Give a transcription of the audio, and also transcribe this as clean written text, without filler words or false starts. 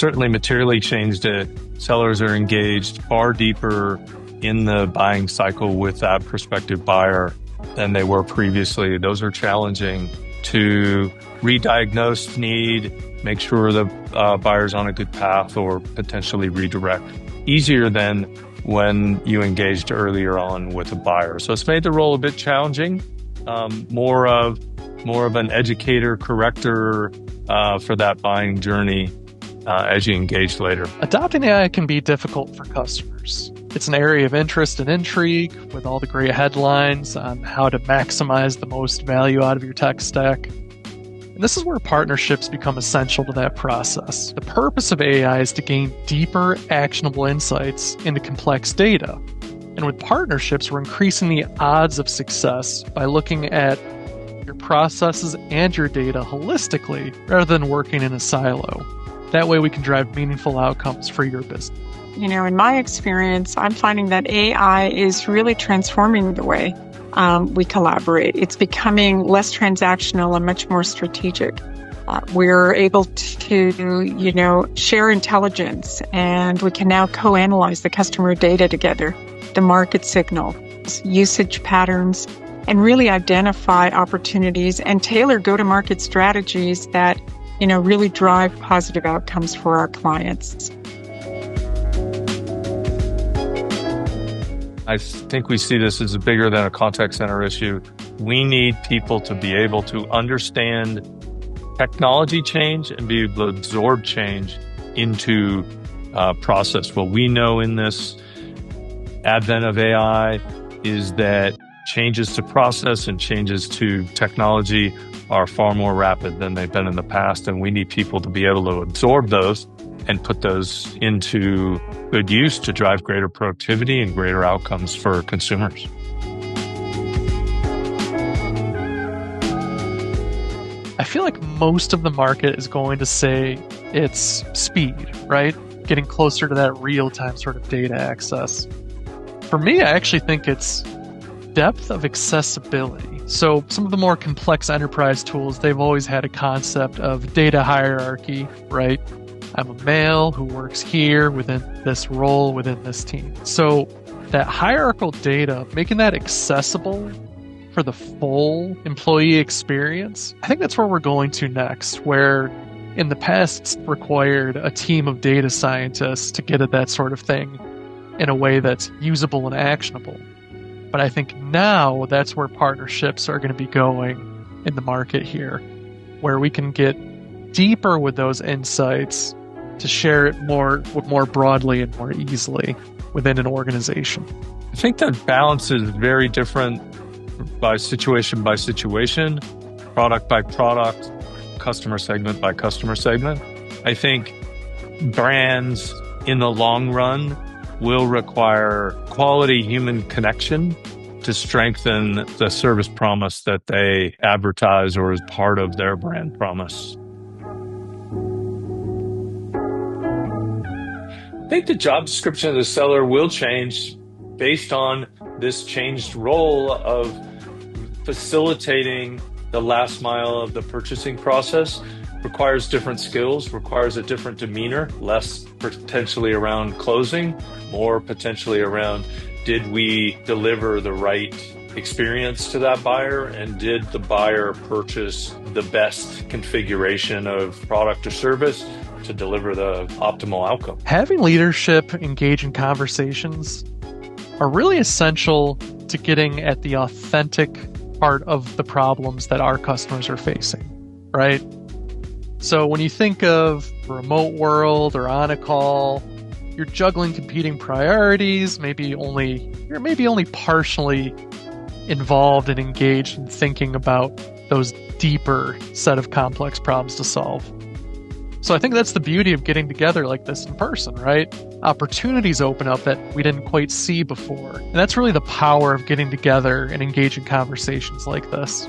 certainly materially changed it. Sellers are engaged far deeper in the buying cycle with that prospective buyer than they were previously. Those are challenging to re-diagnose need, make sure the buyer's on a good path, or potentially redirect. Easier than when you engaged earlier on with a buyer. So it's made the role a bit challenging, more of an educator, corrector for that buying journey as you engage later. Adopting AI can be difficult for customers. It's an area of interest and intrigue with all the great headlines on how to maximize the most value out of your tech stack. And this is where partnerships become essential to that process. The purpose of AI is to gain deeper, actionable insights into complex data. And with partnerships, we're increasing the odds of success by looking at your processes and your data holistically rather than working in a silo. That way we can drive meaningful outcomes for your business. In my experience, I'm finding that AI is really transforming the way we collaborate. It's becoming less transactional and much more strategic. We're able to, share intelligence, and we can now co-analyze the customer data together, the market signal, usage patterns, and really identify opportunities and tailor go-to-market strategies that, really drive positive outcomes for our clients. I think we see this as bigger than a contact center issue. We need people to be able to understand technology change and be able to absorb change into process. What we know in this advent of AI is that changes to process and changes to technology are far more rapid than they've been in the past, and we need people to be able to absorb those and put those into good use to drive greater productivity and greater outcomes for consumers. I feel like most of the market is going to say it's speed, right? Getting closer to that real-time sort of data access. For me, I actually think it's depth of accessibility. So some of the more complex enterprise tools, they've always had a concept of data hierarchy, right? I'm a male who works here within this role within this team. So that hierarchical data, making that accessible for the full employee experience, I think that's where we're going to next, where in the past it's required a team of data scientists to get at that sort of thing in a way that's usable and actionable. But I think now that's where partnerships are going to be going in the market here, where we can get deeper with those insights to share it more broadly and more easily within an organization. I think that balance is very different by situation, product by product, customer segment by customer segment. I think brands in the long run will require quality human connection to strengthen the service promise that they advertise or is part of their brand promise. I think the job description of the seller will change based on this changed role of facilitating the last mile of the purchasing process. Requires different skills, requires a different demeanor, less potentially around closing, more potentially around did we deliver the right experience to that buyer, and did the buyer purchase the best configuration of product or service to deliver the optimal outcome. Having leadership engage in conversations are really essential to getting at the authentic part of the problems that our customers are facing, right? So when you think of a remote world or on a call, you're juggling competing priorities, you're maybe only partially involved and engaged in thinking about those deeper set of complex problems to solve. So I think that's the beauty of getting together like this in person, right? Opportunities open up that we didn't quite see before. And that's really the power of getting together and engaging conversations like this.